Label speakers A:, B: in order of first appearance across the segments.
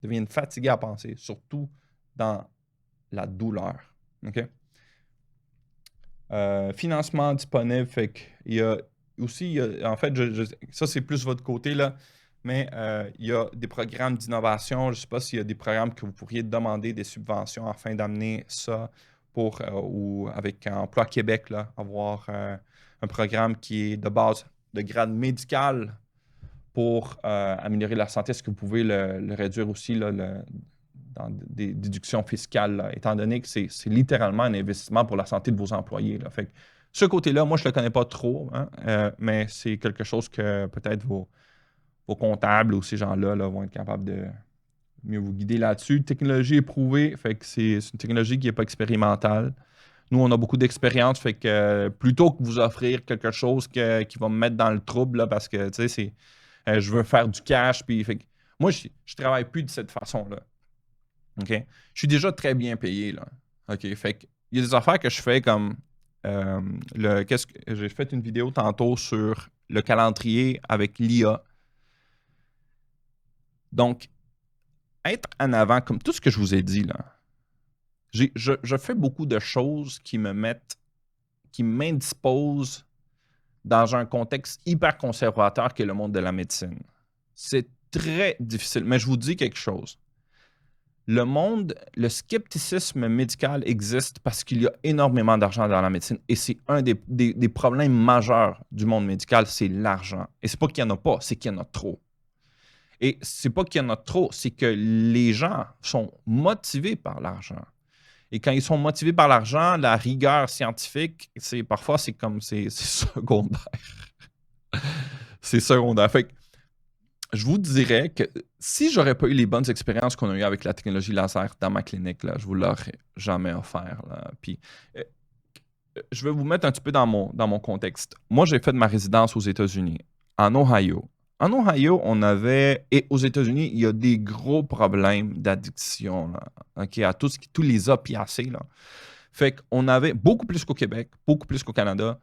A: deviennent fatigués à penser, surtout dans la douleur. OK? Financement disponible, fait qu'il y a aussi, en fait, ça c'est plus votre côté là, mais il y a des programmes d'innovation. Je ne sais pas s'il y a des programmes que vous pourriez demander des subventions afin d'amener ça pour, ou avec Emploi Québec, là, avoir un programme qui est de base de grade médical pour améliorer la santé. Est-ce que vous pouvez le réduire aussi là, dans des déductions fiscales, là, étant donné que c'est littéralement un investissement pour la santé de vos employés, là. Fait que ce côté-là, moi, je ne le connais pas trop, hein, mais c'est quelque chose que peut-être vos comptables ou ces gens-là là, vont être capables de mieux vous guider là-dessus. Technologie éprouvée, fait que c'est une technologie qui n'est pas expérimentale. Nous, on a beaucoup d'expérience, fait que plutôt que vous offrir quelque chose qui va me mettre dans le trouble, là, parce que, tu sais, je veux faire du cash, puis fait que moi, je ne travaille plus de cette façon-là. OK? Je suis déjà très bien payé, là. OK? Fait que il y a des affaires que je fais comme j'ai fait une vidéo tantôt sur le calendrier avec l'IA. Donc, être en avant, comme tout ce que je vous ai dit, là, je fais beaucoup de choses qui m'indisposent dans un contexte hyper conservateur qui est le monde de la médecine. C'est très difficile. Mais je vous dis quelque chose. Le scepticisme médical existe parce qu'il y a énormément d'argent dans la médecine et c'est un des problèmes majeurs du monde médical, c'est l'argent. Et c'est pas qu'il n'y en a pas, c'est qu'il y en a trop. Et c'est pas qu'il y en a trop, c'est que les gens sont motivés par l'argent. Et quand ils sont motivés par l'argent, la rigueur scientifique, parfois c'est secondaire. C'est secondaire. Fait que je vous dirais que si j'aurais pas eu les bonnes expériences qu'on a eues avec la technologie laser dans ma clinique, là, je vous l'aurais jamais offert, là. Puis, je vais vous mettre un petit peu dans mon contexte. Moi, j'ai fait ma résidence aux États-Unis, en Ohio. En Ohio, et aux États-Unis, il y a des gros problèmes d'addiction, là, OK, à tous les opiacés, là. Fait qu'on avait beaucoup plus qu'au Québec, beaucoup plus qu'au Canada.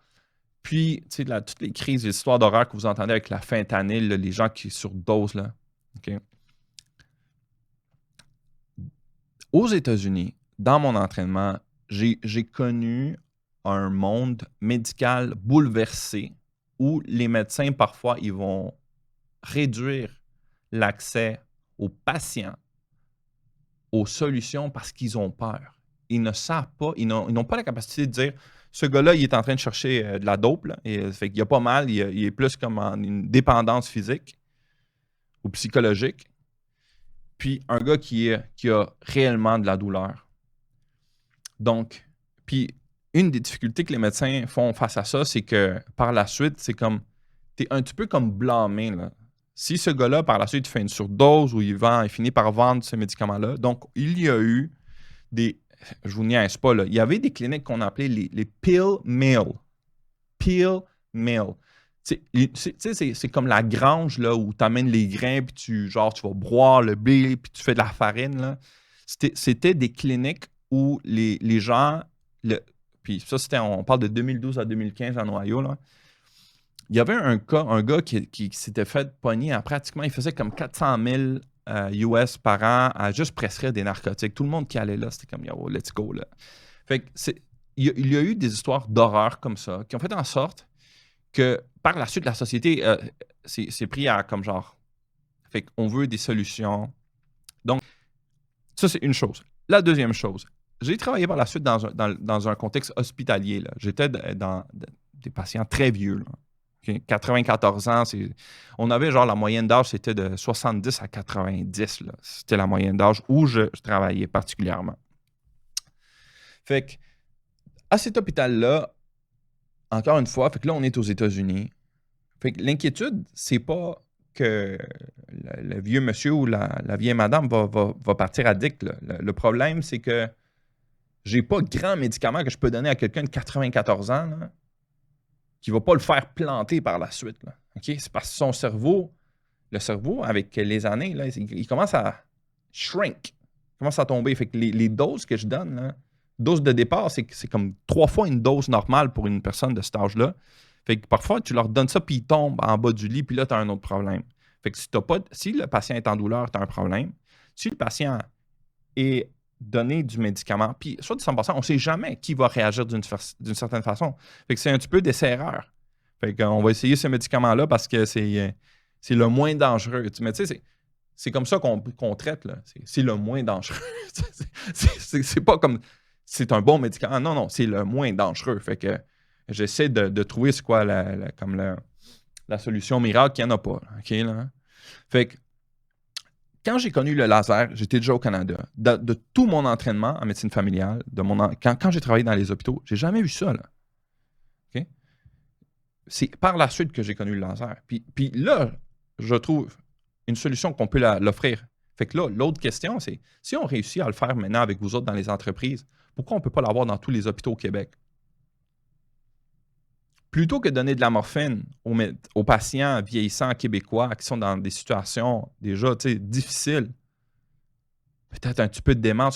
A: Puis, tu sais, toutes les crises, les histoires d'horreur que vous entendez avec la fentanyl, là, les gens qui surdosent, là. OK? Aux États-Unis, dans mon entraînement, j'ai connu un monde médical bouleversé où les médecins, parfois, ils vont réduire l'accès aux patients, aux solutions parce qu'ils ont peur. Ils ne savent pas, ils n'ont pas la capacité de dire ce gars-là, il est en train de chercher de la dope, là, et fait qu'il a pas mal, il est plus comme en une dépendance physique ou psychologique. Puis un gars qui a réellement de la douleur. Donc, puis une des difficultés que les médecins font face à ça, c'est que par la suite, c'est comme, t'es un petit peu comme blâmé, là. Si ce gars-là, par la suite, fait une surdose ou il finit par vendre ce médicament-là, donc il y a eu je vous niaise pas, là, il y avait des cliniques qu'on appelait les pill mill. Pill mill. C'est comme la grange là, où tu amènes les grains, puis tu vas broyer le blé, puis tu fais de la farine, là. C'était des cliniques où les gens, puis ça, on parle de 2012 à 2015 en Ohio, là. Il y avait un gars qui s'était fait pogner pratiquement, il faisait comme 400 000 US par an à juste prescrire des narcotiques. Tout le monde qui allait là, c'était comme, yo, let's go, là. Fait que il y a eu des histoires d'horreur comme ça qui ont fait en sorte que par la suite, la société s'est pris à comme genre, fait qu'on veut des solutions. Donc, ça, c'est une chose. La deuxième chose, j'ai travaillé par la suite dans un contexte hospitalier, là. J'étais dans des patients très vieux, là. Okay? 94 ans, on avait genre la moyenne d'âge, c'était de 70 à 90, là. C'était la moyenne d'âge où je travaillais particulièrement. Fait que, à cet hôpital-là, encore une fois, fait que là, on est aux États-Unis. Fait que l'inquiétude, c'est pas que le vieux monsieur ou la vieille madame va partir addict, là. Le problème, c'est que j'ai pas grand médicament que je peux donner à quelqu'un de 94 ans, là, qui va pas le faire planter par la suite, là. Okay? C'est parce que son cerveau, le cerveau, avec les années, là, il commence à shrink. Il commence à tomber. Fait que les doses que je donne, là, dose de départ, c'est comme 3 fois une dose normale pour une personne de cet âge-là. Fait que parfois, tu leur donnes ça, puis ils tombent en bas du lit, puis là, tu as un autre problème. Fait que si le patient est en douleur, tu as un problème. Si le patient est donné du médicament, puis soit dit en passant, on ne sait jamais qui va réagir d'une certaine façon. Fait que c'est un petit peu d'essai-erreur. Fait qu'on va essayer ce médicament-là parce que c'est le moins dangereux. Mais tu sais, c'est comme ça qu'on traite, là. C'est le moins dangereux. C'est pas comme c'est un bon médicament. Non, non, c'est le moins dangereux. Fait que j'essaie de trouver c'est quoi la solution miracle qu'il n'y en a pas. OK, là? Fait que quand j'ai connu le laser, j'étais déjà au Canada. De tout mon entraînement en médecine familiale, quand j'ai travaillé dans les hôpitaux, j'ai jamais vu ça, là. OK? C'est par la suite que j'ai connu le laser. Puis là, je trouve une solution qu'on peut l'offrir. Fait que là, l'autre question, c'est si on réussit à le faire maintenant avec vous autres dans les entreprises, pourquoi on ne peut pas l'avoir dans tous les hôpitaux au Québec? Plutôt que de donner de la morphine aux patients vieillissants québécois qui sont dans des situations déjà difficiles, peut-être un petit peu de démence